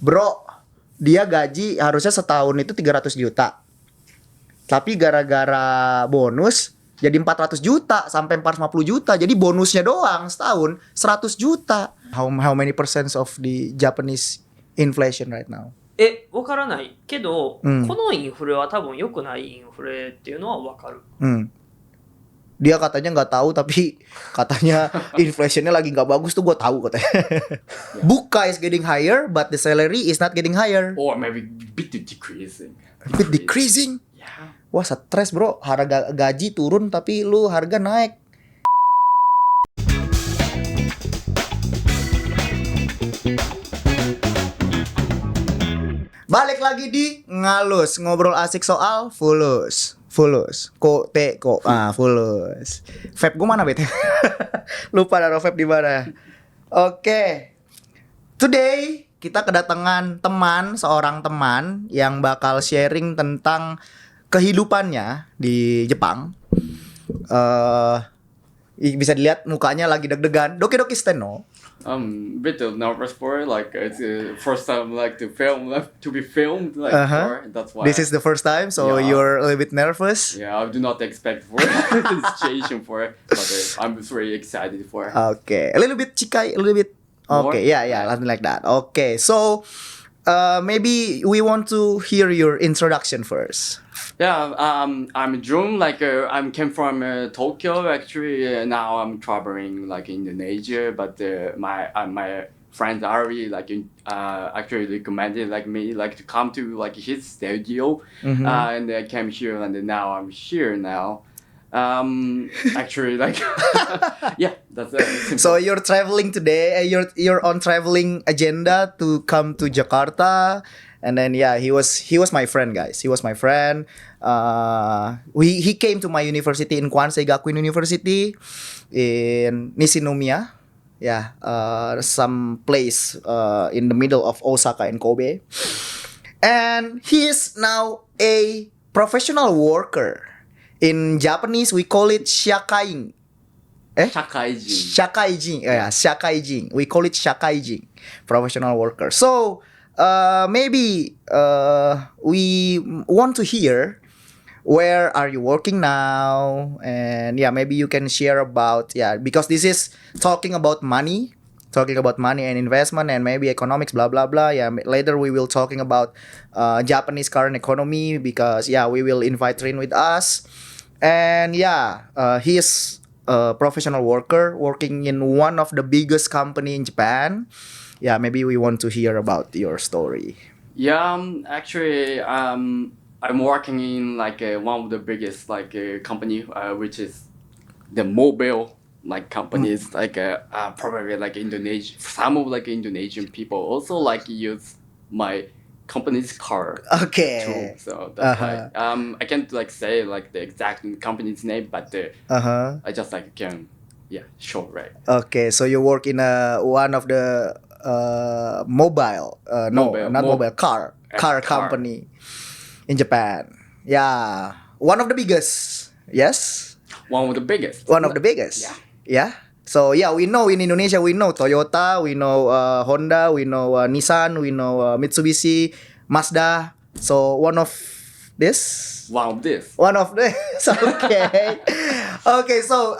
Bro, dia gaji harusnya setahun itu 300 juta. Tapi gara-gara bonus jadi 400 juta sampai 450 juta. Jadi bonusnya doang setahun 100 juta. How many percent of the Japanese inflation right now? わからないけど、このインフレは多分良くないインフレっていうのはわかる。Dia katanya nggak tahu tapi katanya inflationnya lagi nggak bagus tuh gue tahu katanya. Buka is getting higher but the salary is not getting higher. Or maybe bit decreasing. Bit decreasing? Yeah. Wah stres bro, harga gaji turun tapi lu harga naik. Balik lagi di Ngalus, ngobrol asik soal fulus. Fulus, Fulus. Vape gue mana bete? Lupa naruh vape di mana. Oke. Today kita kedatangan seorang teman yang bakal sharing tentang kehidupannya di Jepang. Bisa dilihat mukanya lagi deg-degan. Doki Steno. Bit nervous for it. Like it's the first time like to be filmed like before. That's why. This is the first time, so you're a little bit nervous. Yeah, I do not expect for the situation for it, but I'm very excited for it. Okay, a little bit chikai, a little bit. Okay, yeah, something like that. Okay, so maybe we want to hear your introduction first. Yeah, I'm Jun. Like I came from Tokyo. Actually, now I'm traveling like Indonesia. But my friends already like actually recommended like me like to come to like his studio, and I came here, and now I'm here now. Actually, like yeah, that's it. So you're traveling today. You're on traveling agenda to come to Jakarta. And then yeah, he was my friend, guys. He was my friend. He came to my university in Kwansei Gakuin University in Nishinomiya. Yeah, some place in the middle of Osaka and Kobe. And he is now a professional worker. In Japanese, we call it shakain. Shakaijin. Yeah, shakaijin. We call it shakaijin, professional worker. So maybe we want to hear where are you working now, and yeah, maybe you can share about because this is talking about money and investment and maybe economics, blah blah blah. Yeah, later we will talking about Japanese current economy because we will invite Rin with us, and he is a professional worker working in one of the biggest company in Japan. Yeah, maybe we want to hear about your story. Yeah, actually, I'm working in like one of the biggest like company, which is the mobile like companies, like probably like Indonesia. Some of like Indonesian people also like use my company's car. Okay. Too. So that's why I can't like say like the exact company's name, but I just like can sure, right. Okay, so you work in one of the car company in Japan. Yeah, one of the biggest. Yes. One of the biggest. Yeah. So we know in Indonesia we know Toyota, we know Honda, we know Nissan, we know Mitsubishi, Mazda. So one of this. Okay. Okay. So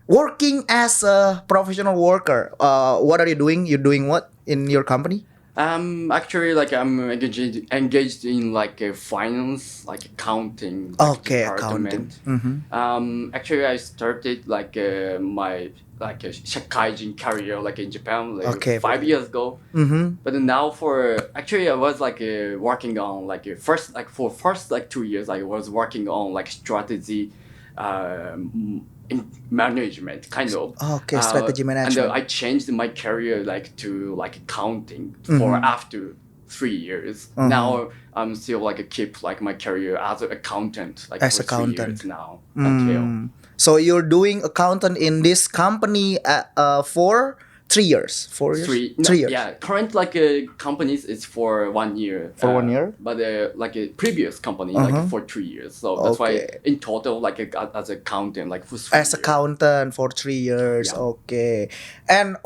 working as a professional worker, what are you doing? You're doing what in your company? Actually, like I'm engaged in like finance, like accounting. Okay, accounting. Actually, I started like my like a shakaijin career like in Japan like 5 years ago. But now I was like working on like first 2 years I was working on like strategy. In management kind of. Okay, strategy management. And I changed my career like to like accounting for after 3 years. Now I'm still like keep like my career as an accountant like as for accountant 3 years now until. So you're doing accountant in this company for 3 years, 4 years, Three, no, 3 years. yeah. Current like companies is for 1 year. For 1 year? But like a previous company Uh-huh. like for 3 years. So that's why Okay. in total like as accountant like for 3 As years. accountant for 3 years. Yeah. Okay. And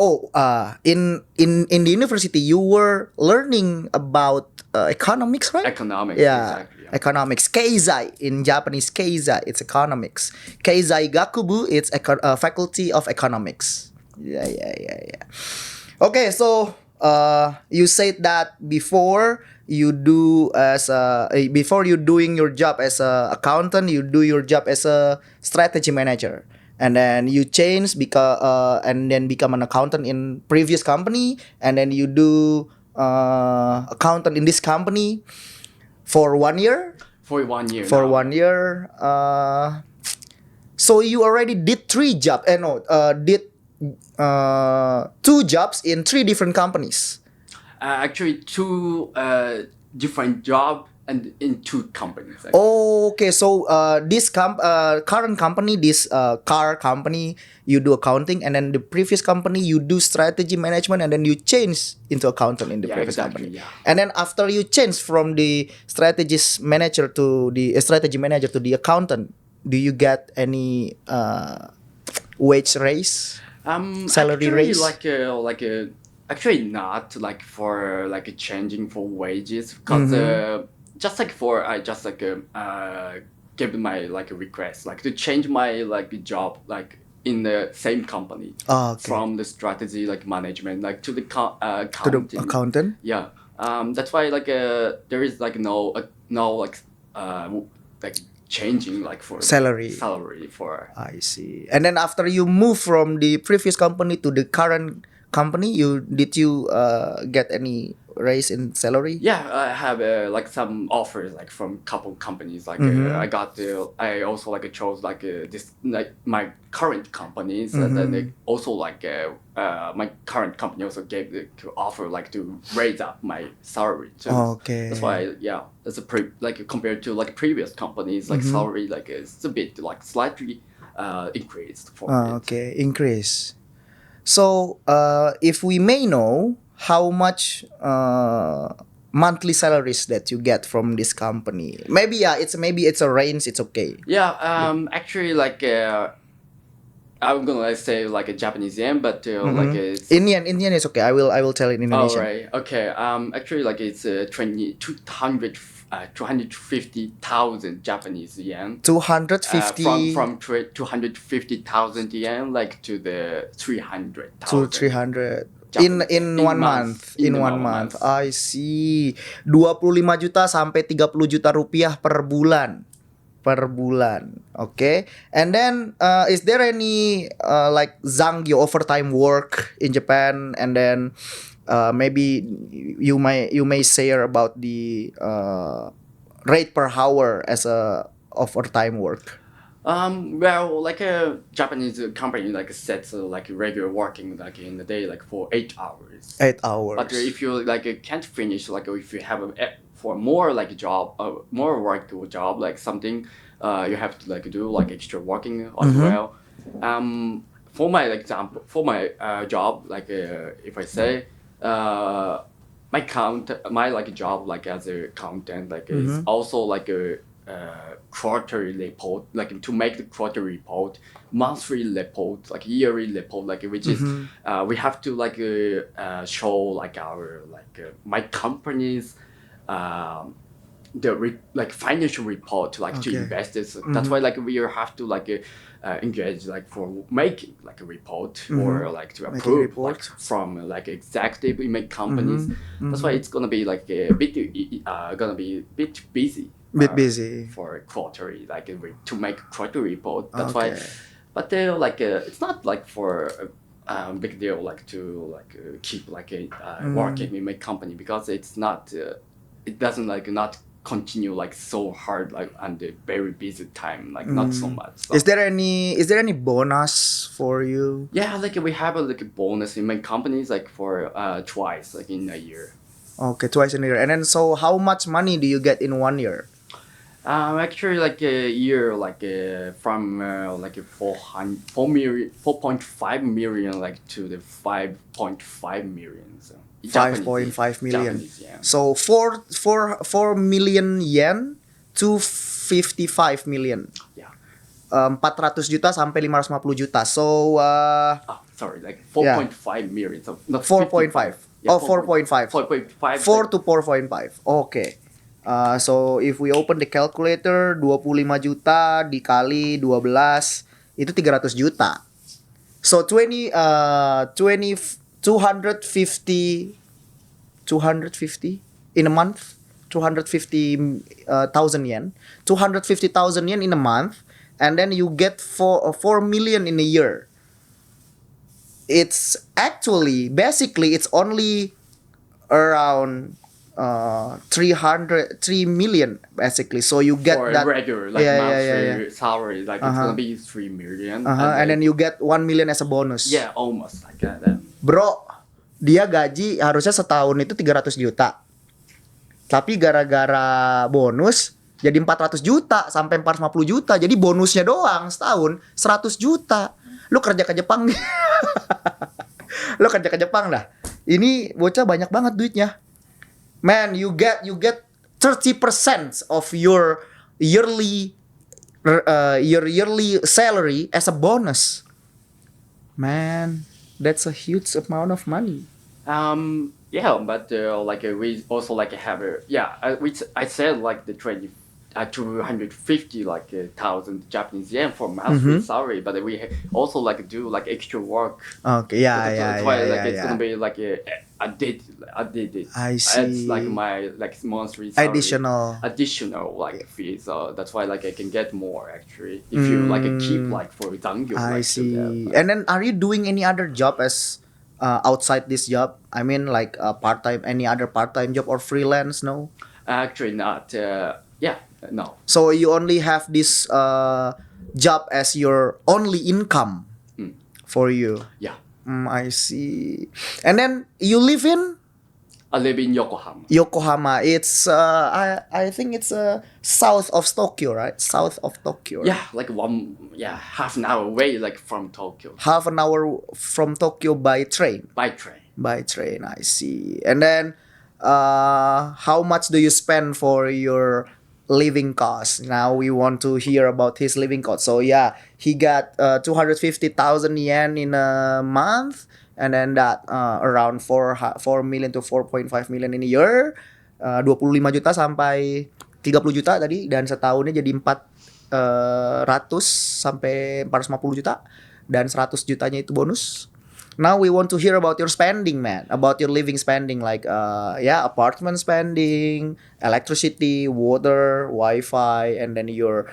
in the university you were learning about economics, right? Economics. Yeah. Exactly. Yeah. Economics. Keizai in Japanese. Keizai, it's economics. Keizai Gakubu, it's faculty of economics. Yeah. Okay, so you said that before you do before you doing your job as a accountant, you do your job as a strategy manager, and then you change because and then become an accountant in previous company, and then you do accountant in this company for 1 year. For 1 year. For now. 1 year, so you already did 3 jobs. Did 2 jobs in 3 different companies. Actually, 2 different job and in 2 companies. Actually. Okay, so this current company, this car company, you do accounting, and then the previous company you do strategy management, and then you change into accountant in the Yeah, previous exactly, company. yeah. And then after you change from the strategist manager to the strategy manager to the accountant, do you get any wage raise? Salary Actually, raise? actually not like for like changing for wages because just like for I just like give my like a request like to change my like job like in the same company Okay. from the strategy like management like to the To accounting. the accountant? Yeah. That's why like there is like no like changing like for Salary. for I see. And then after you move from the previous company to the current company, did you get any raise in salary? Yeah, I have like some offers like from couple companies. Like I also like chose like this like my current companies, and then they also like my current company also gave the offer like to raise up my salary too. Okay. That's why that's like compared to like previous companies like salary like it's a bit like slightly increased for it. Okay, increase. So, if we may know how much monthly salaries that you get from this company, maybe it's a range. It's okay. Yeah, actually, like I'm gonna like, say like a Japanese yen, but like it's Indian is okay. I will tell it in oh Indonesian. right, okay. Actually, like it's 250,000 Japanese yen. 250 From 250,000 yen like to the 300,000 to 300 Japanese in yen. 1 month. In 1 month. I see. 25 juta sampai 30 juta rupiah per bulan. Okay. And then is there any like zangyo overtime work in Japan? And then maybe you may share about the rate per hour as a overtime work. Well, like a Japanese company like sets like regular working like in the day like for 8 hours. 8 hours. But if you like can't finish like if you have for more like job more work to a job like something you have to like do like extra working as well. For my example for my job like if I say my like job like as a accountant like is also like a quarterly report like to make the quarterly report, monthly report, like yearly report, like which is we have to like show like our like my company's like financial report like to investors. That's why like we have to like engage like for making like a report or like to approve like from like executive in my companies. That's why it's gonna be like a bit busy. Busy for quarterly like to make a quarterly report. That's why, but they're like it's not like for big deal like to like keep like working in my company because it's not it doesn't like not continue like so hard like on the very busy time like not so much. So. Is there any bonus for you? Yeah, like we have a like a bonus in my companies like for twice like in a year. Okay, twice in a year. And then so how much money do you get in 1 year? Actually, like a year, like from like a 4.5 million, like to the 5.5 million. So 5.5 million. Japanese, yeah. So 4 million to 55 million. Yeah. 400 juta sampai 550 juta. So Oh, sorry, like 4.5 million. So not 4.5. 55. Yeah, Oh, 4.5. 4.5. 4 to 4.5. Okay. So if we open the calculator, 25 juta dikali 12 itu 300 juta. So 250 in a month, 250,000 yen, 250,000 yen in a month, and then you get 4 million in a year. It's actually basically it's only around 3 million basically. So you get for that a regular like yeah, monthly salary, like it's gonna be 3 million. and then you get 1 million as a bonus. yeah, almost like that. Bro, dia gaji harusnya setahun itu 300 juta. Tapi gara-gara bonus jadi 400 juta sampai 450 juta. Jadi bonusnya doang setahun 100 juta. Lu kerja ke Jepang. Lu kerja ke Jepang dah. Ini bocah banyak banget duitnya. Man, you get 30% of your yearly salary as a bonus. Man, that's a huge amount of money. Yeah, but like we also like have a I said like the 250 like thousand Japanese yen for monthly salary, but we also like do like extra work. Okay, That's why like it's yeah. gonna be like I did it. I see. It's like my like monthly salary. Additional like fee, so that's why like I can get more actually if you like keep like for Dangyo. I like, see. to And then are you doing any other job as outside this job? I mean like part-time, any other part-time job or freelance? No? actually not. No. So you only have this job as your only income for you? Yeah. I see. And then you live in? I live in Yokohama. Yokohama. It's I think it's south of Tokyo, right? South of Tokyo. Yeah, like half an hour away, like from Tokyo. Half an hour from Tokyo by train. By train. By train, I see. And then how much do you spend for your living costs? Now we want to hear about his living costs. So yeah, he got 250,000 yen in a month, and then that around 4 million to 4.5 million in a year. 25 juta sampai 30 juta tadi, dan setahunnya jadi 400 sampai 450 juta, dan 100 jutanya itu bonus. Now we want to hear about your spending, man. About your living spending, like apartment spending, electricity, water, Wi-Fi, and then your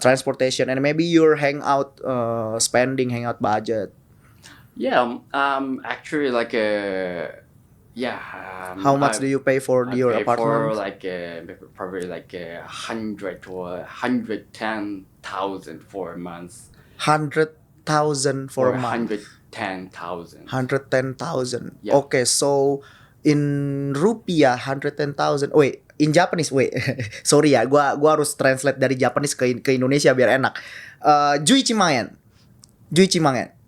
transportation, and maybe your hangout budget. Yeah. Actually, like How much do you pay for your pay apartment? for like probably like 100 or 110,000 for a month. 100,000 for Or a month. 110,000. 110,000. Yeah. Okay, so in rupiah 110,000. Wait, in Japanese. Wait, sorry ya, gua harus translate dari Japanese ke Indonesia biar enak. Juichimangen.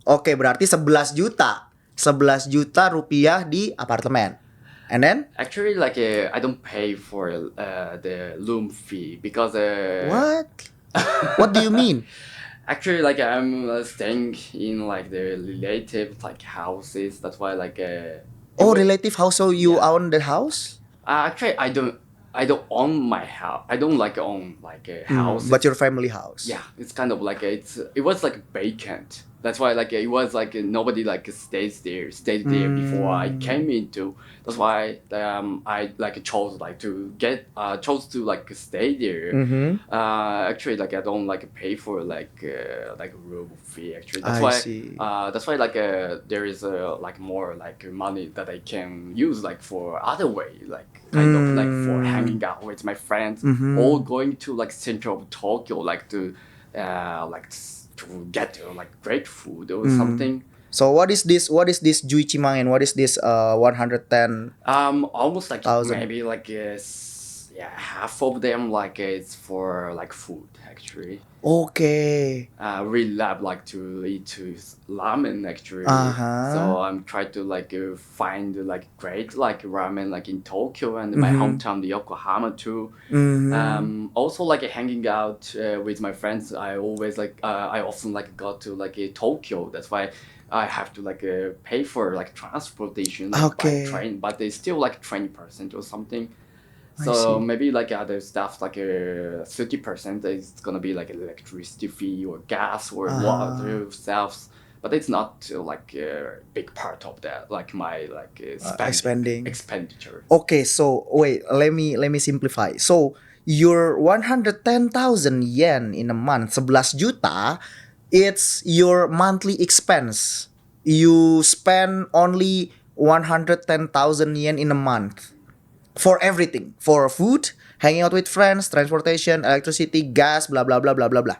Oke, berarti 11 juta. 11 juta rupiah di apartemen. And then? Actually, like I don't pay for the room fee because What? What do you mean? Actually, like I'm staying in like the relative like houses. That's why like Relative house. So you own the house? actually I don't own my house. I don't like own like a house. But your family house. Yeah, it's kind of like it was like vacant. That's why like it was like nobody like stayed there before I came into. That's why I like chose to like stay there. Actually, like I don't like pay for like room fee. Actually, that's why like there is like more like money that I can use like for other way, like kind of like for hanging out with my friends or going to like central of Tokyo, like to to get like great food or something. So what is this Juichimangen? What is this 110? Almost like 1,000. maybe like half of them like it's for like food actually. Okay. Really love like to eat ramen actually. Uh-huh. So I'm trying to like find like great like ramen like in Tokyo and my hometown, the Yokohama too. Also like hanging out with my friends. I always like I often like go to like Tokyo. That's why I have to like pay for like transportation like, Okay. by train, but it's still like 20% or something. I So see. maybe like other stuff like 30% is gonna be like electricity fee or gas or water stuff, but it's not like a big part of that like my like Spending. expenditure. Okay, so wait, let me simplify. So your 110,000 yen in a month, 11 juta, it's your monthly expense. You spend only 110,000 yen in a month for everything, for food, hanging out with friends, transportation, electricity, gas, blah blah blah blah blah blah.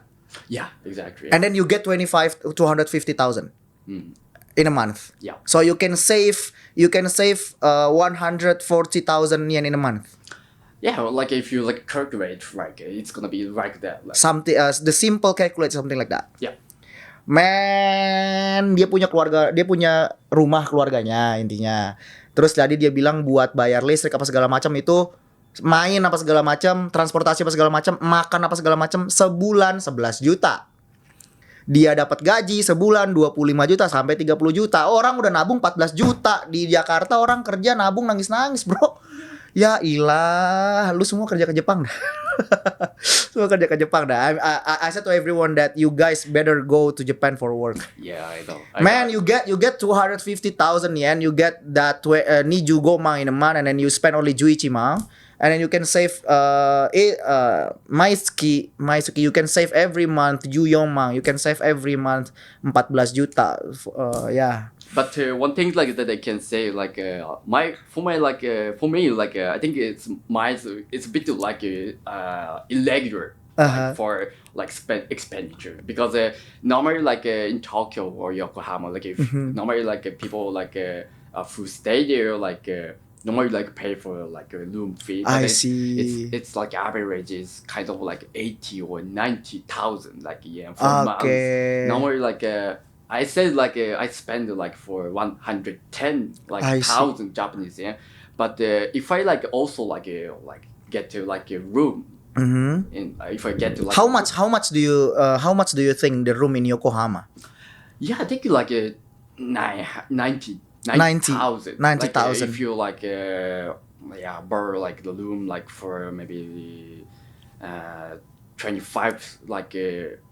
Yeah, exactly. And then you get 25 to 250,000 in a month. Yeah. So you can save 140,000 yen in a month. Yeah, like if you like calculate like it's gonna be like that. Like, Something the simple calculate something like that. yeah. Man, dia punya keluarga, dia punya rumah keluarganya intinya. Terus tadi dia bilang buat bayar listrik apa segala macam itu main apa segala macam, transportasi apa segala macam, makan apa segala macam sebulan 11 juta. Dia dapat gaji sebulan 25 juta sampai 30 juta. Orang udah nabung 14 juta. Di Jakarta orang kerja nabung nangis-nangis, Bro. Ya ilah, lu semua kerja ke Jepang dah. Semua kerja ke Jepang dah. I said to everyone that you guys better go to Japan for work. Yeah, I know. Man, you get 250,000 yen. You get that Niju Goma in a month, and then you spend only Juichi ma. And then you can save Maisuki you can save every month Yuyoma. You can save every month 14 juta. Yeah. But one thing like that I can say like for me like I think it's a bit like irregular like, for like expenditure because normally like in Tokyo or Yokohama like if normally like people like who stay there like normally like pay for like a room fee. But I see. It's like average is kind of like 80 or 90,000 like yen for a month. Normally like I said like I spend like for 110 like thousand Japanese yen. But if I like also like get to like a room. In if I get to like how much do you think the room in Yokohama? Yeah, I think like 90,000. 90,000. Like, if you like borrow like the room like for maybe 25 like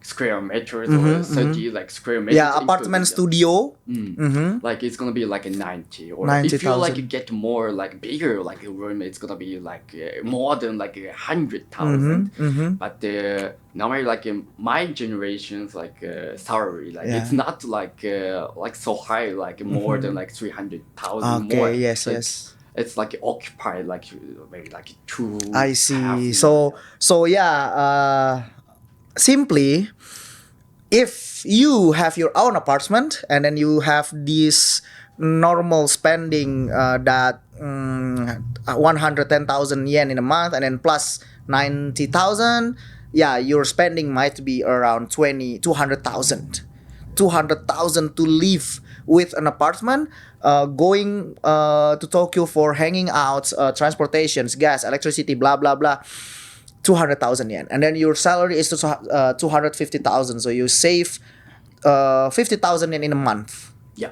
square meters or 30 like square meters. Yeah, apartment studio. Like it's gonna be like a 90 or 90, if you like get more like bigger like a room, it's gonna be like more than like 100,000. But normally like my generation's like salary like it's not like so high like more than like 300,000 more. Okay, yes, so yes. It's like occupied like maybe like 2. I see. So yeah, simply if you have your own apartment and then you have this normal spending that 110,000 yen in a month and then plus 90,000, yeah, your spending might be around 200,000 to live with an apartment, going to Tokyo for hanging out, transportations, gas, electricity, blah blah blah, 200,000 yen, and then your salary is 250,000, so you save 50,000 yen in a month. Yeah.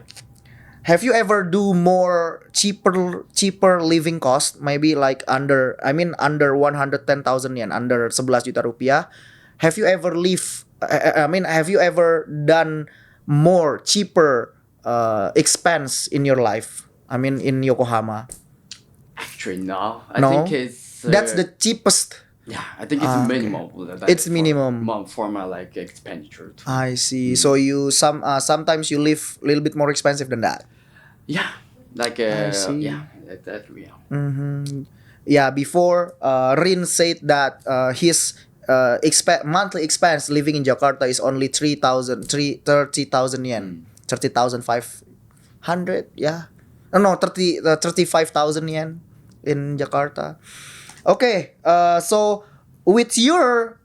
Have you ever do more cheaper living cost, maybe like under 110,000 yen, under 11 juta rupiah? Have you ever have you ever done more cheaper expense in your life? I mean, in Yokohama. Actually, no. I No? think it's That's the cheapest. yeah. I think it's minimum. It's minimum. For my like expenditure. Too. I see. So you sometimes you live a little bit more expensive than that. Yeah. Like see. yeah. Exactly. Yeah. Yeah. Before Rin said that his monthly expense living in Jakarta is only 30,000 yen, 30,500. Yeah, no, 35,000 yen in Jakarta. Okay, so with your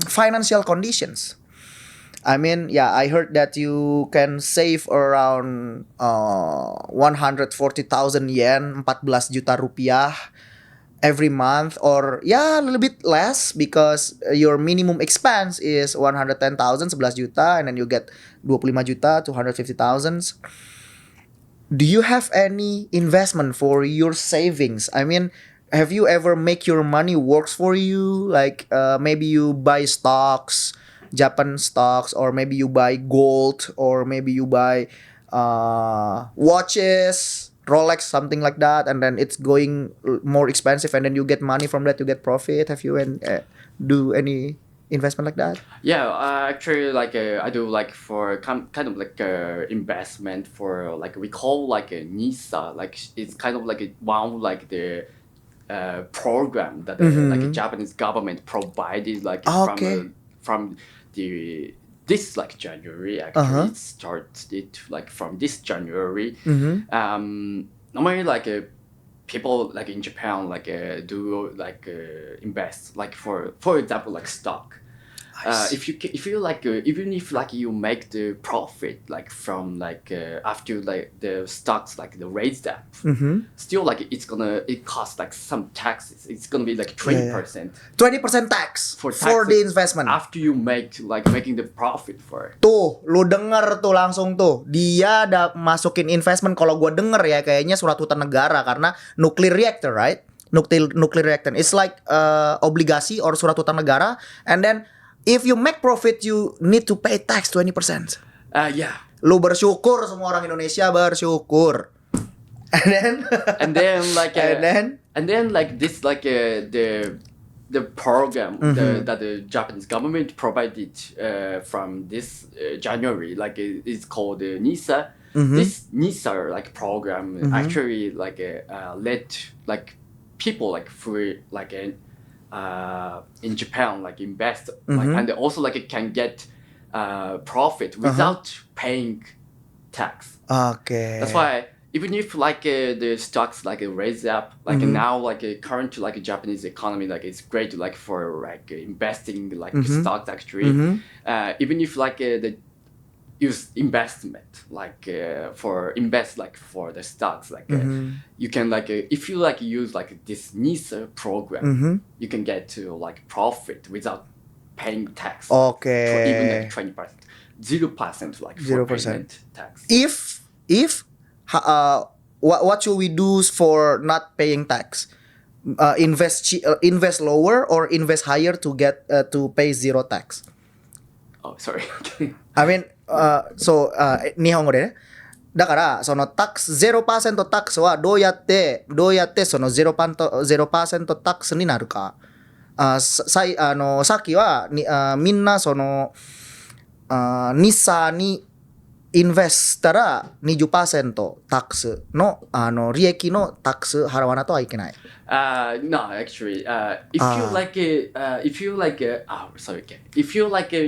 financial conditions, I mean, yeah, I heard that you can save around 140,000 yen, 14 juta rupiah every month, or yeah, a little bit less because your minimum expense is 110,000, 11 juta, and then you get 25 juta, 250,000. Do you have any investment for your savings? I mean, have you ever make your money works for you? Like maybe you buy stocks, Japan stocks, or maybe you buy gold, or maybe you buy watches, Rolex, something like that, and then it's going more expensive, and then you get money from that, you get profit. Have you do any investment like that? Yeah, actually, like I do like for kind of like investment for like we call like a NISA. Like it's kind of like one like the program that like a Japanese government provided like Okay. from the this like January actually it started like from this January. Normally like people like in Japan like do like invest like for example like stock. If you like even if like you make the profit like from like after like the stocks like the raise up, still like it costs like some taxes. It's gonna be like 20% 20% tax for for the investment. after you make like making the profit for it. Tuh, lu denger tuh langsung tuh. Dia ada masukin investment, kalau gua denger ya kayaknya surat utang negara karena nuclear reactor, right? Nuclear reactor. It's like obligasi or surat utang negara, and then if you make profit you need to pay tax 20%. Yeah. Lu bersyukur, semua orang Indonesia bersyukur. And then like and then like this like the program that the Japanese government provided from this January like it's called NISA. This NISA like program actually like let like people like free like in Japan like invest like and also like it can get profit without paying tax. Okay. That's why even if like the stocks like raise up like now like current like Japanese economy like it's great like for like investing like stocks actually even if like the use investment like for invest like for the stocks like you can like if you like use like this NISA program you can get to like profit without paying tax. Okay. For even like 20%, 0% like for 0%. payment tax. If what should we do for not paying tax? Invest lower or invest higher to get to pay zero tax? Oh, sorry. I mean, 日本語でね。だから、そのタックス、0% タックスはどうやってその0%タックスになるか。さっきはみんなそのNISA にインベストしたら 20% タックスの利益のタックス払わなとはいけない。No, actually, if you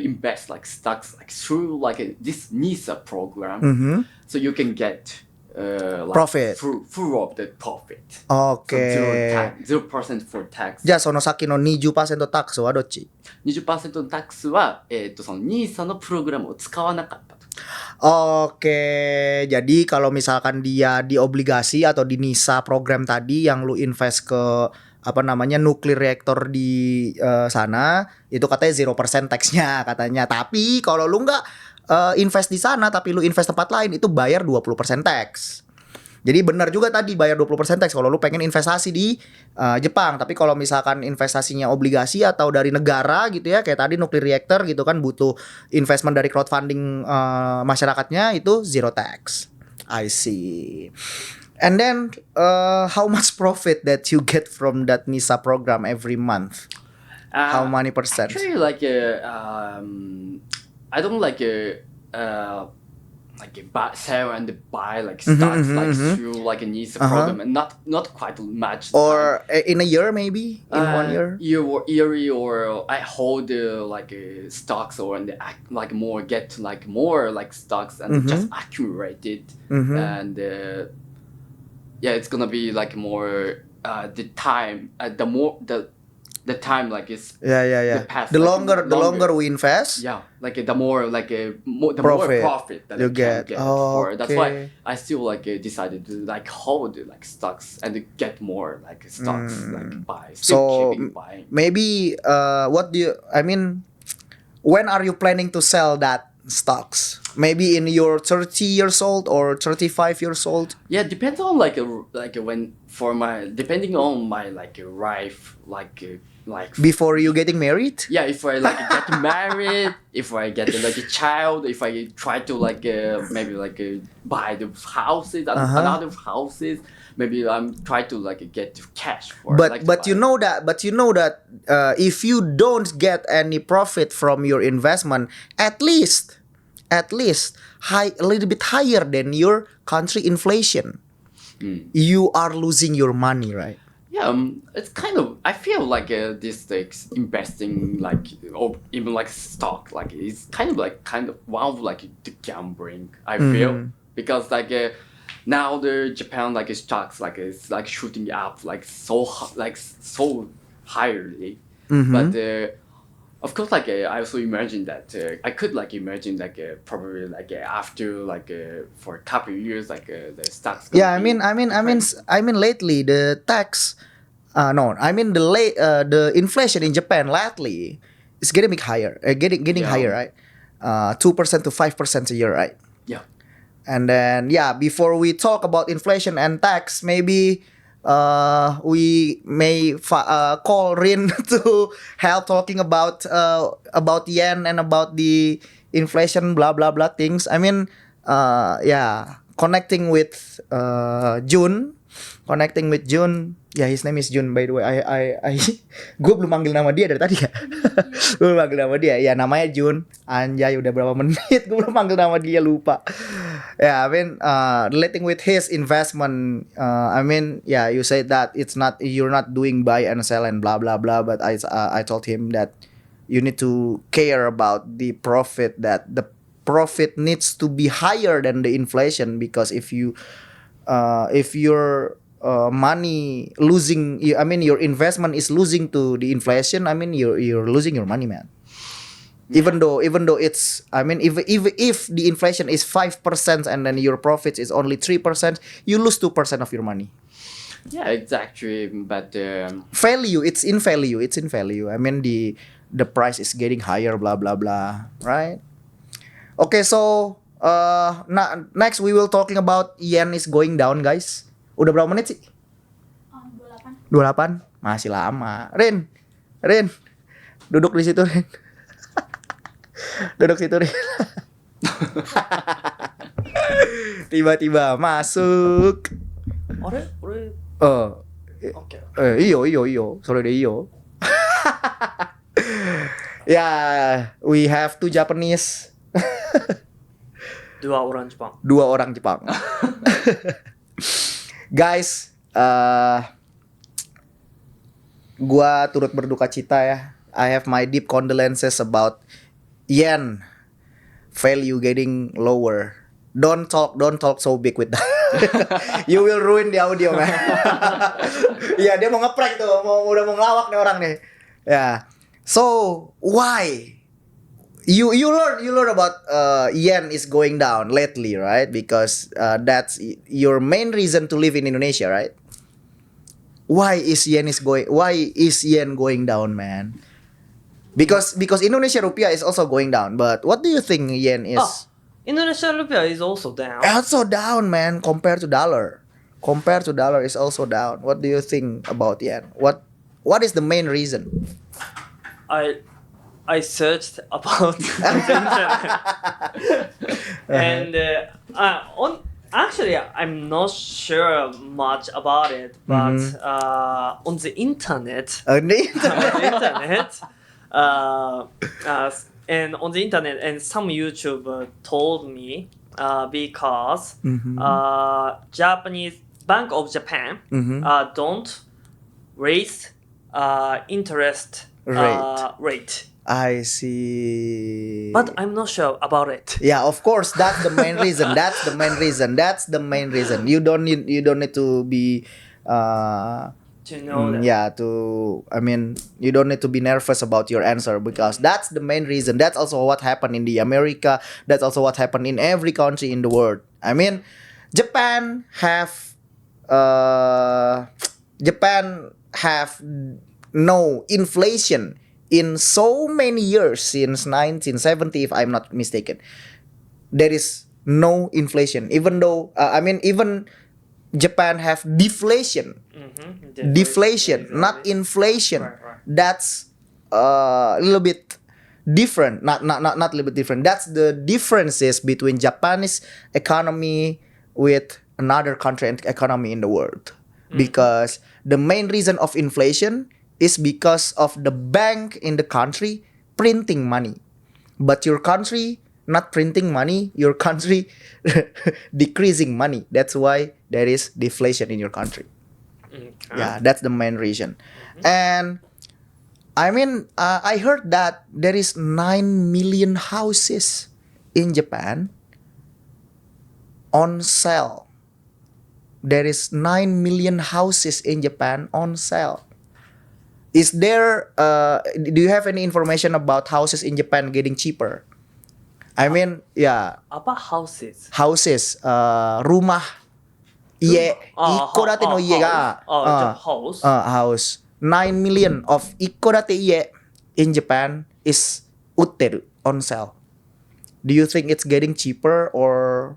invest like stocks like through like this NISA program, so you can get like Profit. full of the profit. Okay. So 0% for tax. じゃあそのさっきの 20% タックスはどっち？ 20% のタックスはその NISA のプログラムを使わなかったと。Oke, jadi kalau misalkan dia di obligasi atau di NISA program tadi yang lu invest ke apa namanya nuclear reactor di sana, itu katanya 0% taxnya katanya. Tapi kalau lu nggak invest di sana tapi lu invest tempat lain itu bayar 20% tax. Jadi benar juga tadi bayar 20% tax kalau lu pengen investasi di Jepang. Tapi kalau misalkan investasinya obligasi atau dari negara gitu ya, kayak tadi nuclear reactor gitu kan butuh investment dari crowdfunding masyarakatnya, itu zero tax. I see. And then how much profit that you get from that NISA program every month? How many percent? Actually, like I don't like sell and buy like stocks like through like a NISA program and not quite much. Or in a year maybe? In 1 year? Yearly or I hold like stocks or and like more get like more like stocks and just accumulate it and yeah, it's gonna be like more the time the time like is Yeah. the past, The like, longer we invest, yeah, like the more like more Profit profit that you I can get. get Oh, for. That's why okay. I still like decided to like hold like stocks and get more like stocks like buy. Still So keeping buying. maybe what do you? I mean, when are you planning to sell that stocks? Maybe in your 30 years old or 35 years old? Yeah, depends on like when for my depending on my like life like Before you getting married? yeah, if I like get married, if I get like a child, if I try to like maybe like buy the houses, another houses, maybe I'm try to like get cash for. But like to but you buy. know that if you don't get any profit from your investment, at least high a little bit higher than your country inflation, you are losing your money, right? Yeah, it's kind of. I feel like this like investing like or even like stock like it's kind of one of like the gambling. I feel because like now the Japan like stocks like it's like shooting up like so highly, but of course like I also imagine that I could like imagine like probably like after like for a couple of years like the stocks. Yeah, I mean lately the tax no, I mean the inflation in Japan lately is getting big higher, getting Yeah. higher, right? 2% to 5% a year, right? Yeah. And then yeah, before we talk about inflation and tax, maybe we may call Rin to help talking about yen and about the inflation blah blah blah things. I mean yeah, connecting with Jun. Yeah, his name is Jun by the way. Gue belum manggil nama dia dari tadi ya. Gue belum manggil nama dia. Ya namanya Jun. Anjay udah berapa menit gue belum manggil nama dia, lupa. Yeah, I mean relating with his investment, I mean yeah, you said that you're not doing buy and sell and blah blah blah, but I told him that you need to care about the profit, that the profit needs to be higher than the inflation, because if your money losing, I mean your investment is losing to the inflation, I mean you're losing your money, man. Even though it's, I mean if the inflation is 5% and then your profits is only 3%, you lose 2% of your money. Yeah, exactly. But It's in value. I mean the price is getting higher, blah blah blah, right? Okay, so next we will talking about yen is going down, guys. Udah berapa menit sih? 28. Masih lama. Rin. Duduk di situ, Rin. Duduk situ, Rin. Tiba-tiba masuk. あれ俺 Oh. OK Iyo. Sorry deh, iyo. Yeah, we have two Japanese. 2 orang Jepang. 2 orang Jepang. Guys, gua turut berduka cita ya. I have my deep condolences about yen value getting lower. Don't talk so big with that. You will ruin the audio, man. Iya, dia mau ngeprank tuh, udah mau ngelawak nih orang nih. Yeah. So, why? You learn about yen is going down lately, right? Because that's your main reason to live in Indonesia, right? Why is yen going down, man? Because Indonesia rupiah is also going down, but what do you think yen is? Indonesia rupiah is also down. Also down, man, compared to dollar. Compared to dollar is also down. What do you think about yen? What is the main reason? I searched about the internet, and actually I'm not sure much about it, but on the internet, and on the internet, and some YouTuber told me because Japanese Bank of Japan don't raise interest rate. I see. But I'm not sure about it. Yeah, of course, that's the main reason. You don't need to be To know that. Yeah, I mean, you don't need to be nervous about your answer because that's the main reason. That's also what happened in the America. That's also what happened in every country in the world. I mean, Japan have no inflation in so many years since 1970, if I'm not mistaken. There is no inflation, even though even Japan have deflation. Deflation, not inflation. Right. That's a little bit different. Not a little bit different. That's the differences between Japanese economy with another country and economy in the world. Because the main reason of inflation is because of the bank in the country printing money. But your country not printing money, your country decreasing money. That's why there is deflation in your country. Yeah, that's the main reason. And I mean, I heard that there is 9 million houses in Japan on sale. There is 9 million houses in Japan on sale. Is there, do you have any information about houses in Japan getting cheaper? I mean, yeah, About houses. houses, rumah, ie, ikodate no ie ga, house. house. 9 million of ikodate ie in Japan is utteru on sale. Do you think it's getting cheaper, or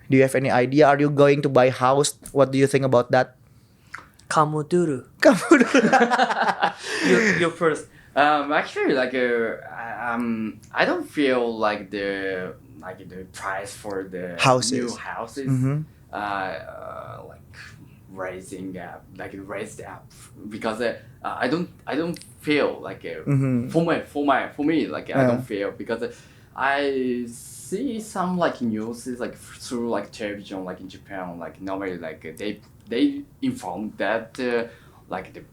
do you have any idea? Are you going to buy house? What do you think about that? Kamuduru. You first. Actually, I don't feel like the price for the Houses. new houses, Mhm. raised up because I don't feel like Mhm. for me I don't feel because I see some news through television in Japan normally they inform that the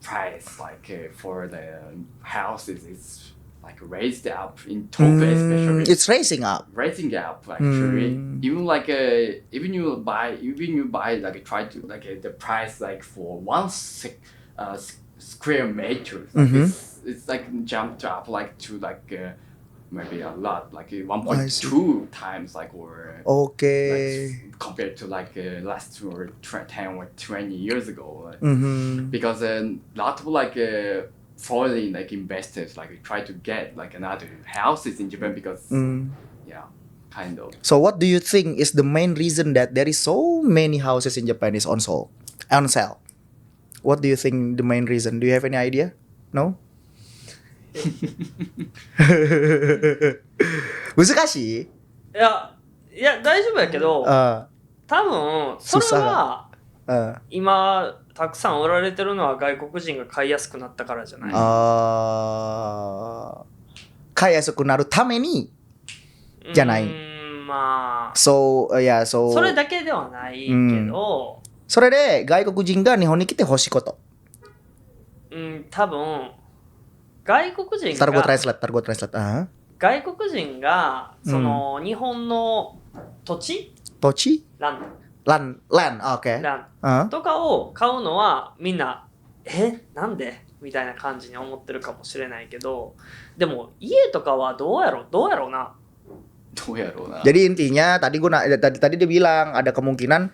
price for the houses is raised up in Tokyo especially. It's raising up. Raising up actually. Even you buy try to the price for one square meter it's jumped up to maybe a lot I see. 1.2 times or Okay. compared to last 10 or 20 years ago Mhm. because a lot of foreign investors try to get another houses in Japan because yeah, kind of. So what do you think is the main reason that there is so many houses in Japan is on sale? What do you think the main reason? Do you have any idea? No? 難しい？いや大丈夫やけど、あ多分それはあ今たくさん売られてるのは外国人が買いやすくなったからじゃない。買いやすくなるためにじゃない。まあ。So それだけではないけど。それで外国人が日本に来て欲しいこと。多分外国人が。Ntar gue translate. 外国人がその日本の土地？土地？land, okay. ランとかを買うのはみんななんでみたいな感じに思ってるかもしれないけど、でも家とかはどうやろうな。Jadi intinya tadi dia bilang ada kemungkinan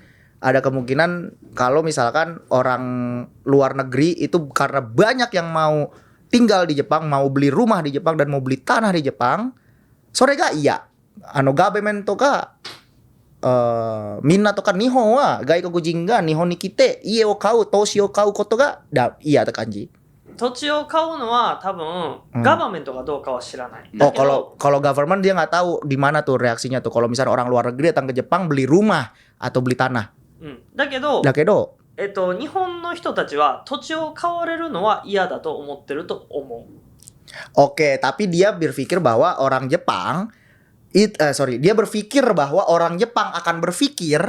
kalau misalkan orang luar negeri itu karena banyak yang mau tinggal di Jepang, mau beli rumah di Jepang dan mau beli tanah di Jepang, sore ga iya. Government to ka みんなとか日本は外国人が日本に来て家を買う、投資を買うことが嫌って感じ。土地を買うのは多分、ガバメントがどうかは知らない。kalau government dia nggak tahu di mana tuh reaksinya tuh kalau misalnya orang luar negeri datang ke Jepang beli rumah atau beli tanah. だけど、日本の人たちは土地を買われるのは嫌だと思ってると思う。Oke, tapi dia berpikir bahwa orang Jepang dia berpikir bahwa orang Jepang akan berpikir,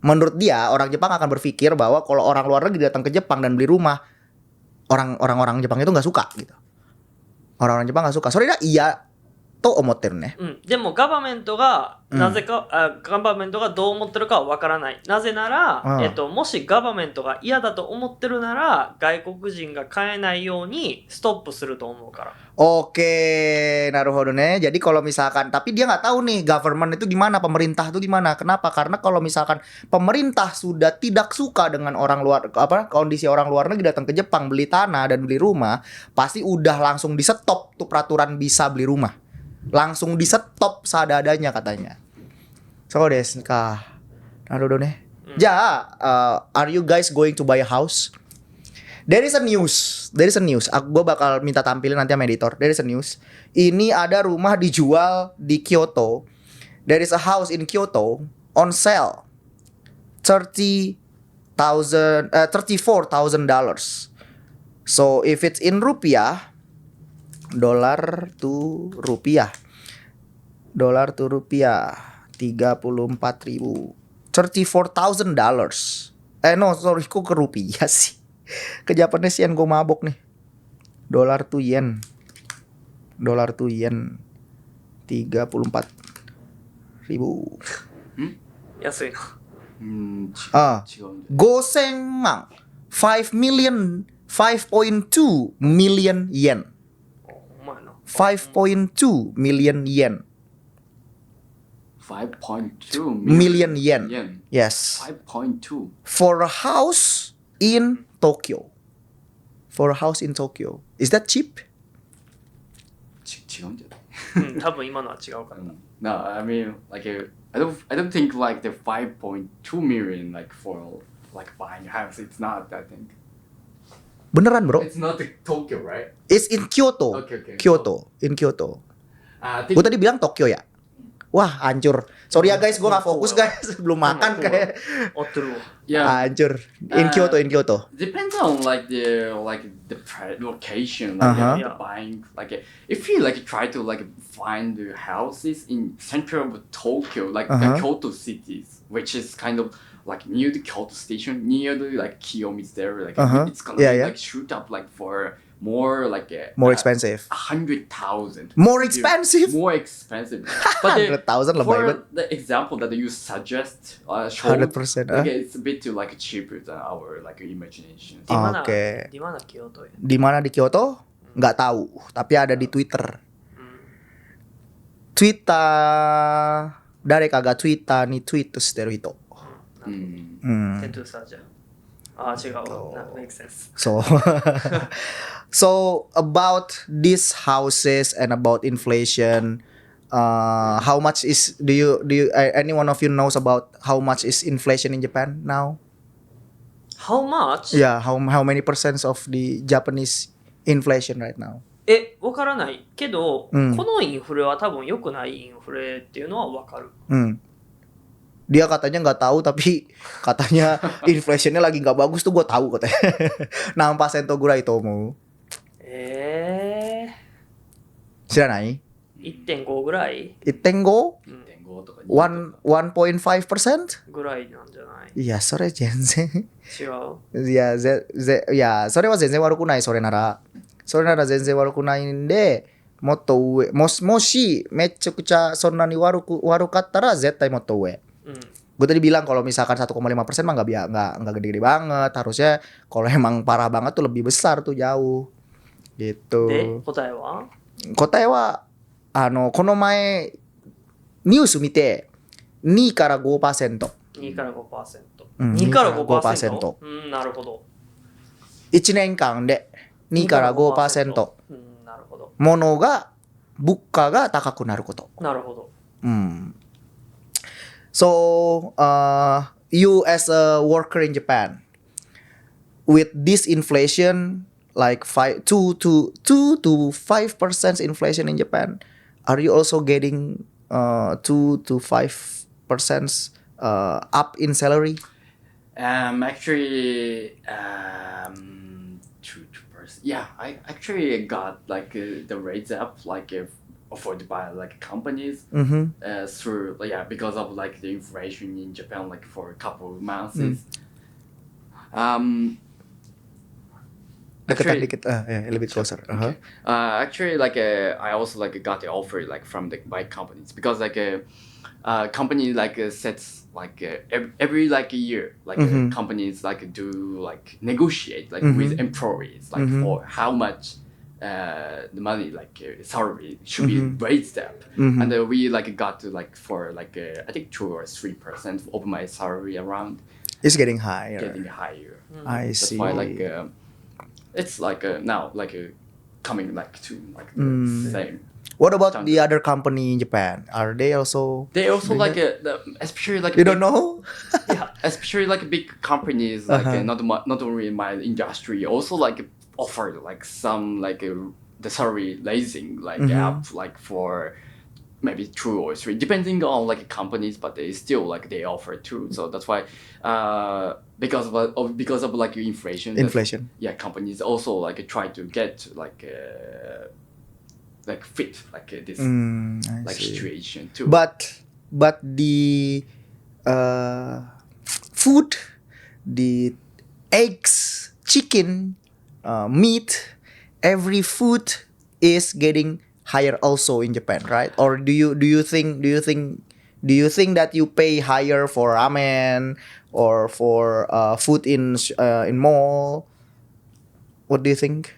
menurut dia orang Jepang akan berpikir bahwa kalau orang luar negeri datang ke Jepang dan beli rumah, orang Jepang itu nggak suka gitu. Orang Jepang nggak suka. Sorry dah, iya と思ってるね。でもガバメントがなぜか、ガバメントがどう思ってるかはわからない。なぜなら、もしガバメントが嫌だと思ってるなら、外国人が買えないようにストップすると思うから。Oke, なるほどね. Jadi kalau misalkan, tapi dia nggak tahu nih government itu gimana, pemerintah itu gimana. Kenapa? Karena kalau misalkan pemerintah sudah tidak suka dengan orang luar, kondisi orang luar negeri datang ke Jepang beli tanah dan beli rumah, pasti udah langsung di stop tuh peraturan bisa beli rumah. Langsung di stop seadanya katanya. So desu ka. Naruhodo ne. Ja, are you guys going to buy a house? There is a news. Gue bakal minta tampilin nanti sama editor. There is a news. Ini ada rumah dijual di Kyoto. There is a house in Kyoto on sale. $34,000. So if it's in rupiah, dolar to rupiah, 34,000. $34,000. No, sorry, kok ke rupiah sih? Ke Japanese yen, gue mabok nih. Dolar to yen. 34,000. 安いな。5000万. 5.2 million yen. お前な。5.2 million yen. 5.2 million yen. Yes. 5.2 For a house in Tokyo. Is that cheap? 違うんじゃない？多分今のは違うから。No, I mean, like, I don't think like the 5.2 million like for like buying a house. It's not that thing. Beneran, bro? It's not the Tokyo, right? It's in Kyoto. Okay. In Kyoto. I Gue think tadi bilang Tokyo ya? Wah, hancur. Sorry ya guys, gue gak fokus guys. Belum makan kayak. 合ってるわ。 yeah, Hancur. In Kyoto. depends on like the location, like Uh-huh. the buying. Like if you like try to like find the houses in central of Tokyo, like Uh-huh. the Kyoto cities, which is kind of like near the Kyoto station, near the like Kiyomizu there, like Uh-huh. it's gonna Yeah, be yeah. like shoot up like for more like More expensive. 100,000. More expensive? More expensive. But 100,000 lebay for banget. the example that you suggest, showed, 100%. like it's a bit too like cheaper than our like imagination. Di mana? Oke. Di mana Kyoto ya? Di mana di Kyoto? Nggak tahu. Tapi ada di Twitter. Twitter. 誰かが Twitter にツイートしてる人。テントゥーサーじゃん。ああ、違うわ。Makes sense. So about these houses and about inflation, how much is any one of you knows about how much is inflation in Japan now? How much? Yeah, how many percent of the Japanese inflation right now? わからないけど、このインフレは多分良くないインフレっていうのはわかる。Dia katanya nggak tahu tapi katanya inflationnya lagi nggak bagus tuh gue tahu katanya. 何%ぐらいと思う？知らない？ 1.5 ぐらい 1.5? 1.5とか 1.5%? ぐらいなんじゃない？いや、それ全然。違う。いや、それは全然悪くない、それなら全然悪くないんで、もっと上、もし、めちゃくちゃそんなに悪かったら、絶対もっと上。Gue tadi bilang kalau misalkan 1,5% mah nggak gede-gede banget. Harusnya kalau emang parah banget tuh lebih besar tuh jauh. Gitu. で、答えは？答えは、この前、ニュース見て、2から 5%。2から 5%。うん2から 5% 5%。なるほど。 1年間で2から 5%。なるほど。物価が高くなること。なるほど。So, you as a worker in Japan, with this inflation, like 2 to 5% inflation in Japan, are you also getting 2 to 5% up in salary? Actually, 2%. Yeah, I actually got like the rates up like afforded by like companies through because of like the inflation in Japan like for a couple of months. Deketan Actually- dikit. Yeah, a little bit closer. Uh-huh. Actually, like I also like got the offer like from the my companies because like company like sets like every like a year like Mhm. companies like do like negotiate like Mhm. with employees like Mhm. for how much the money like salary should Mhm. be raised up, Mhm. and we like got to like for like I think 2 or 3% of my salary around It's getting higher. getting higher. I That's see. why like it's like now like coming like to like the Mm. same. What about the Standard. other company in Japan? Are they also? They also doing like that? especially like You big, don't know? Yeah. especially like big companies like Uh-huh. not only in my industry also like offer like some like the salary raising like Mhm. up like for maybe 2 or 3 depending on like companies, but they still like they offer too. So that's why because of like inflation Inflation. yeah, companies also like try to get like fit like this I like see. situation too. But the food, the eggs, chicken, meat, every food is getting higher also in Japan, right? Or do you think that you pay higher for ramen or for food in mall? What do you think?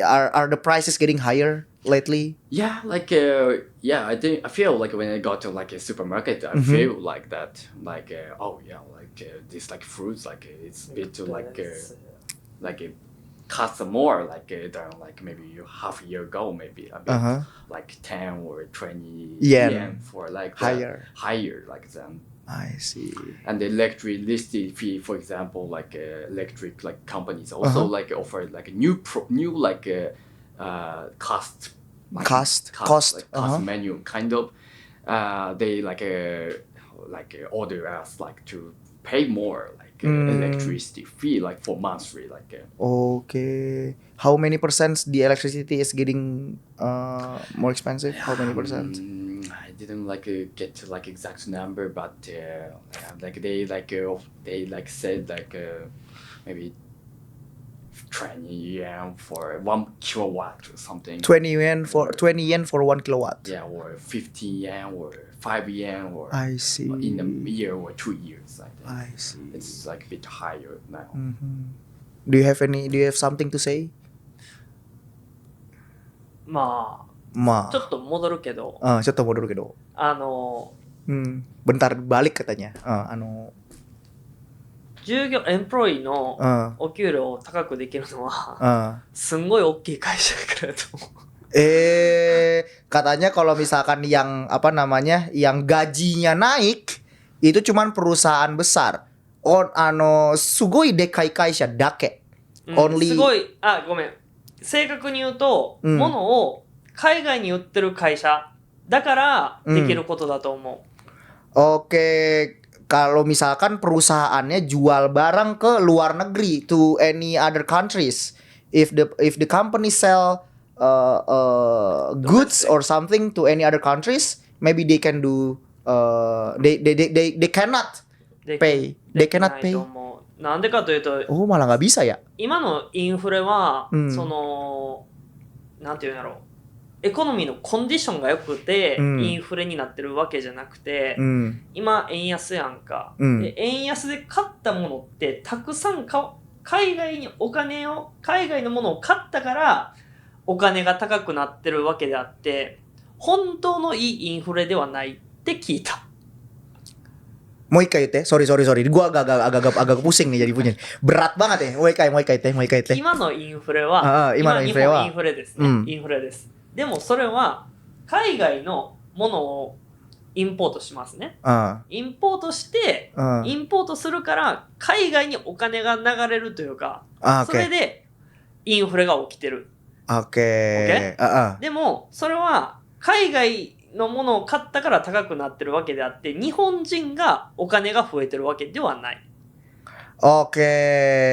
Are the prices getting higher lately? Yeah, like yeah, I feel like when I go to like a supermarket, I Mhm. feel like that, like oh yeah, like this like fruits like it's a bit like it costs more like than like maybe half a year ago, maybe a bit Uh-huh. like 10 or 20 Yen. yen for like higher like them. I see. And the electricity fee, for example, like electric like companies also Uh-huh. like offer like a new like cost like, Cost, cost uh-huh. menu kind of. They like order us like to pay more like electricity fee like for monthly like. Okay. How many percent the electricity is getting more expensive? How many percent? I didn't like get to like exact number, but like they like said like maybe 20 yen for 1 kilowatt or something. 20 yen for 1 kilowatt. Yeah, or 15 yen or 5 yen or I see. in a year or 2 years. I think I see. it's like a bit higher now. Mhm. Do you have something to say? ままあちょっと戻るけど、ちょっと戻るけど。bentar balik katanya. エンプロイのうんお給料を高くできるのは、 Uh, すんごい大きい会社だからだと思う。 katanya kalau misalkan yang apa namanya, yang gajinya naik itu cuman perusahaan besar. Sugoi dekai kaisha dake. うん Only すごい、ごめん。正確に言うと、うん物を海外に売ってる会社だからできることだと思う。 Oke, kalau misalkan perusahaannya jual barang ke luar negeri to any other countries, if the company sell goods or something to any other countries, maybe they can do they cannot で pay. で They きな cannot いと pay. 思う。なんでかというと、 Oh, malah nggak bisa ya? 今のインフレは、うんそのなんていうんだろう、エコノミーのコンディションが良くて、うんインフレになってるわけじゃなくて、 今円安やんか、うんで円安で買ったものってたくさん海外のものを買ったからお金が高くなってるわけであって、本当のいいインフレではないって聞いた。 Mau ikai teh, sorry. Gua agak pusing nih jadi punya. Berat banget ya. Mau ikai teh. 今のインフレは、今のインフレは今日本インフレですね、うんインフレです。でもそれは海外のものをインポートしますね。インポートして、インポートするから海外にお金が流れるというか、それでインフレが起きてる。 Oke. OK？でもそれは海外のものを買ったから高くなってるわけであって、日本人がお金が増えてるわけではない。 Oke,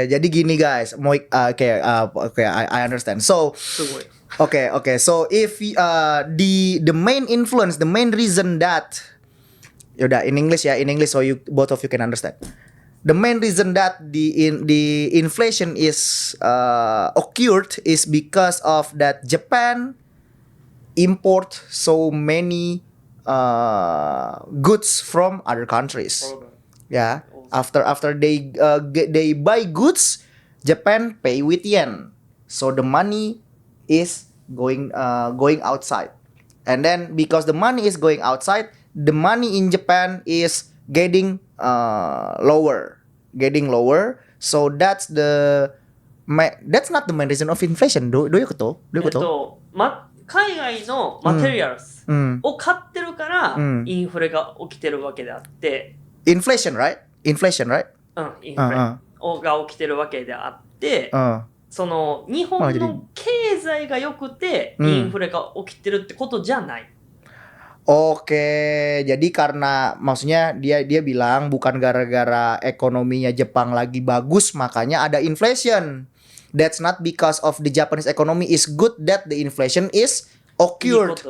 jadi gini guys, I understand. So, すごい。 okay. So if the main influence, the main reason that, yaudah in English so both of you can understand. the main reason that the inflation is occurred is because of that Japan import so many goods from other countries. Yeah, after they buy goods, Japan pay with yen, so the money is going outside, and then because the money is going outside, the money in Japan is getting lower. So that's not the main reason of inflation. どういうこと？どういうこと？海外のマテリアルスうん。を買ってるからうんインフレが起きてるわけであって、Inflation, right? Inflation, right? インフレが起きてるわけであって、その日本の経済が良くてインフレが起きてるってことじゃない。Oke, jadi karena maksudnya dia bilang bukan gara-gara ekonominya Jepang lagi bagus makanya ada inflation. That's not because of the Japanese economy is good that the inflation is occurred.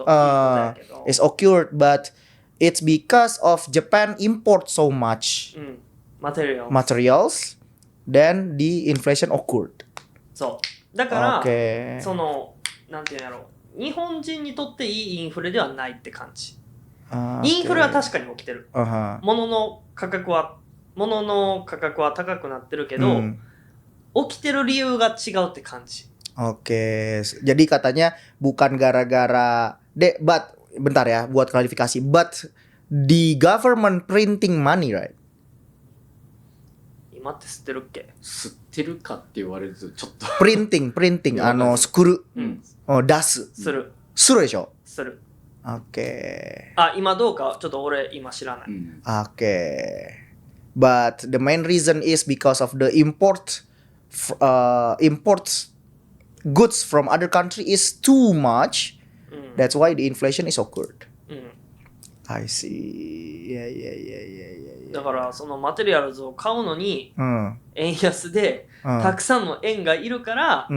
Is occurred, but it's because of Japan import so much materials, then the inflation occurred. そう。だから、そのなんていうんやろう。日本人にとっていいインフレではないって感じ。インフレは確かに起きてる。物の価格は高くなってるけど、起きてる理由が違うって感じ。Oke, jadi katanya bukan gara-gara but bentar ya, buat klarifikasi. But the government printing money, right? 今って吸ってるっけ？吸ってるかって言われるとちょっとprinting 作る、出すするでしょ？する。Oke. 今どうかちょっと俺今知らない。Oke. But the main reason is because of the import goods from other country is too much. That's why the inflation is occurred. I see. Yeah. だからそのマテリアルズを買うのに円安でたくさんの円がいるから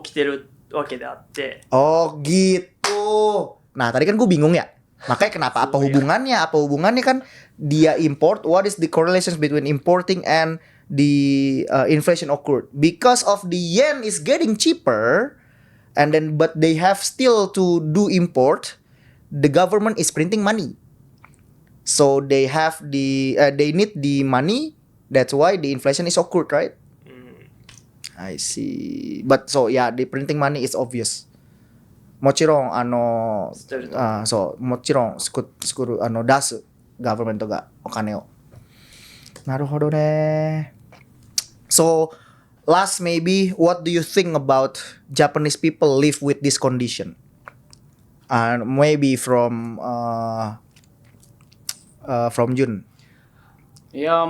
起きてるわけであって。Oh gitu. Nah tadi kan gue bingung ya. Makanya kenapa apa hubungannya kan dia import. What is the correlations between importing and the inflation occurred? Because of the yen is getting cheaper, and then but they have still to do import. The government is printing money, so they need the money. That's why the inflation is occurred, right? I see. But so yeah, the printing money is obvious. もちろんもちろん出すガバメントがお金を。なるほどね。So last maybe what do you think about Japanese people live with this condition? And maybe from Jun. Yeah,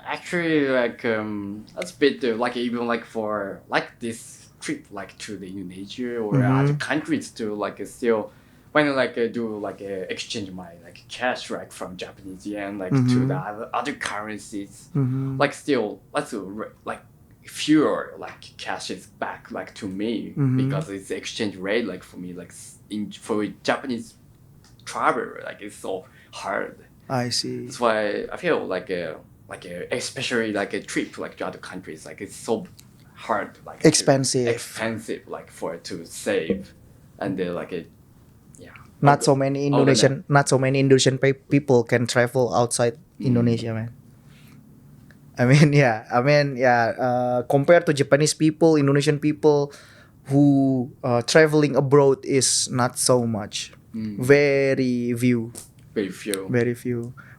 actually, like that's a bit like even like for like this trip like to the Indonesia or other countries to like still when like do like exchange my like cash right from Japanese yen like to the other currencies like still that's like fewer like cash is back like to me because it's exchange rate like for me like for Japanese traveler like it's so hard. I see. That's why I feel like especially like a trip like to other countries like it's so hard like expensive like for it to save and they're like not so many Indonesian people can travel outside Indonesia, man. I mean compared to Japanese people, Indonesian people who traveling abroad is not so much. Very few.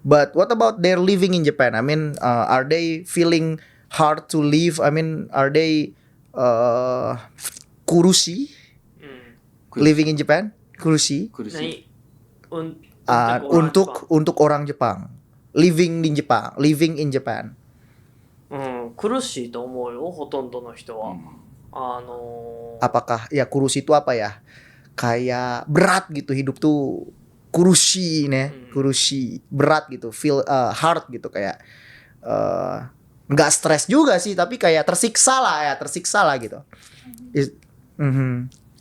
But what about their living in Japan? I mean, are they feeling hard to live? I mean, are they kurushi living in Japan? Kurushi? Untuk orang Jepang. Living in Japan. 苦しいと思うよ、ほとんどの人は。Apakah ya kurushi itu apa ya? Kayak berat gitu hidup tuh. Kurushi berat gitu, feel hard gitu kayak nggak stres juga sih tapi kayak tersiksa lah gitu.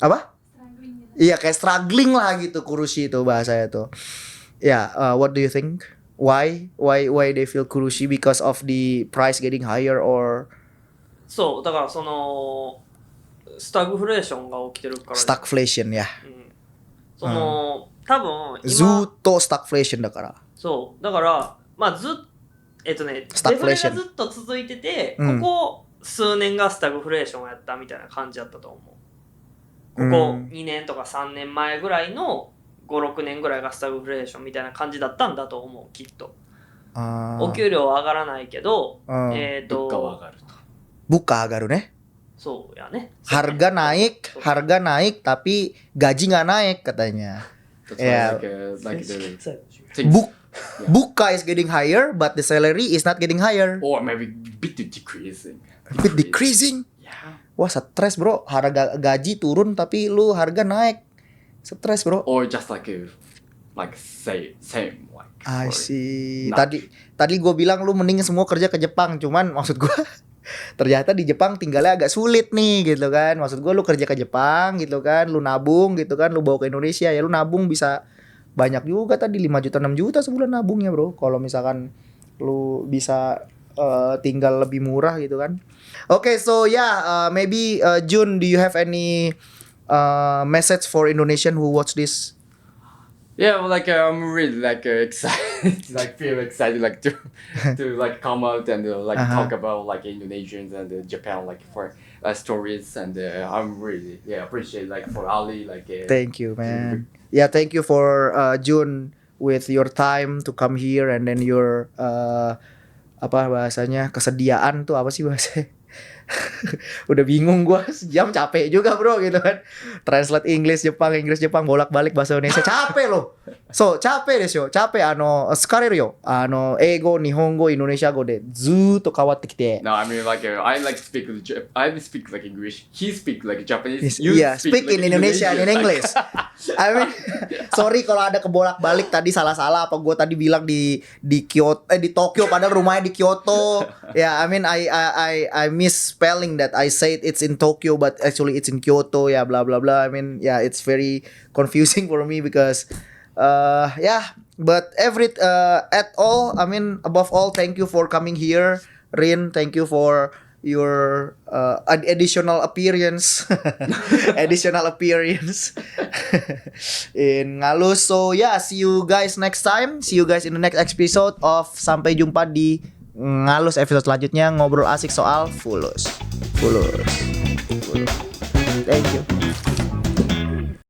Apa? Iya kayak struggling lah gitu kurushi itu bahasanya tuh. Ya, what do you think? Why they feel kurushi because of the price getting higher or そうだからそのスタグフレーションが起きてるからじゃん stagflation ya? その、多分今 Zuto stagflation だから。そうだからまあデフレがずっと続いてて、うんここ数年がスタグフレーションやったみたいな感じだったと思う。ここ2年とか3年前ぐらいの5、6年ぐらいがスタグフレーションみたいな感じだったんだと思う、きっと。お給料は上がらないけど、物価は上がると。Buka agaru ne? そうやね。 Harga naik tapi gaji nggak naik katanya. That's Yeah. why like the Buk Buka is getting higher but the salary is not getting higher. or maybe bit decreasing. Bit decreasing. Yeah. Wah, stres bro. Harga gaji turun tapi lu harga naik. Stres bro. Or just like same like. I or see. not. Tadi gue bilang lu mending semua kerja ke Jepang, cuman maksud gue ternyata di Jepang tinggalnya agak sulit nih gitu kan. Maksud gue lu kerja ke Jepang gitu kan, lu nabung gitu kan, lu bawa ke Indonesia ya lu nabung bisa banyak juga tadi 5 juta 6 juta sebulan nabungnya bro. Kalau misalkan lu bisa tinggal lebih murah gitu kan. Okay, so yeah, maybe Jun, do you have any message for Indonesian who watch this? Yeah, well, like I'm really like excited, like feel excited, like to like come out and like talk about like Indonesians and Japan, like for stories, and I'm really appreciate like for Ali, like Thank you, man. Yeah, thank you for Jun with your time to come here and then your apa bahasanya kesediaan tuh apa sih bahasanya? Udah bingung gua, sejam capek juga bro gitu kan. Translate English Jepang bolak-balik bahasa Indonesia capek loh. So, capek desu yo. Capek tsukareru yo. Eigo, Nihongo, Indonesia go de zuutto kawatte kite. No, I mean like I speak like English. He speak like Japanese. You Yeah, speak like in Indonesia and in Like- English. I mean, sorry kalau ada kebolak-balik tadi salah-salah apa gue tadi bilang di Kyoto di Tokyo padahal rumahnya di Kyoto. Yeah, I mean I misspelling that. I said it's in Tokyo but actually it's in Kyoto. Yeah, blah blah blah. I mean, yeah, it's very confusing for me because yeah, but at all, I mean, above all, thank you for coming here, Rin. Thank you for your additional appearance in Ngalus. So yeah, see you guys next time. See you guys in the next episode of Sampai Jumpa di Ngalus episode selanjutnya, ngobrol asik soal Fulus. Thank you.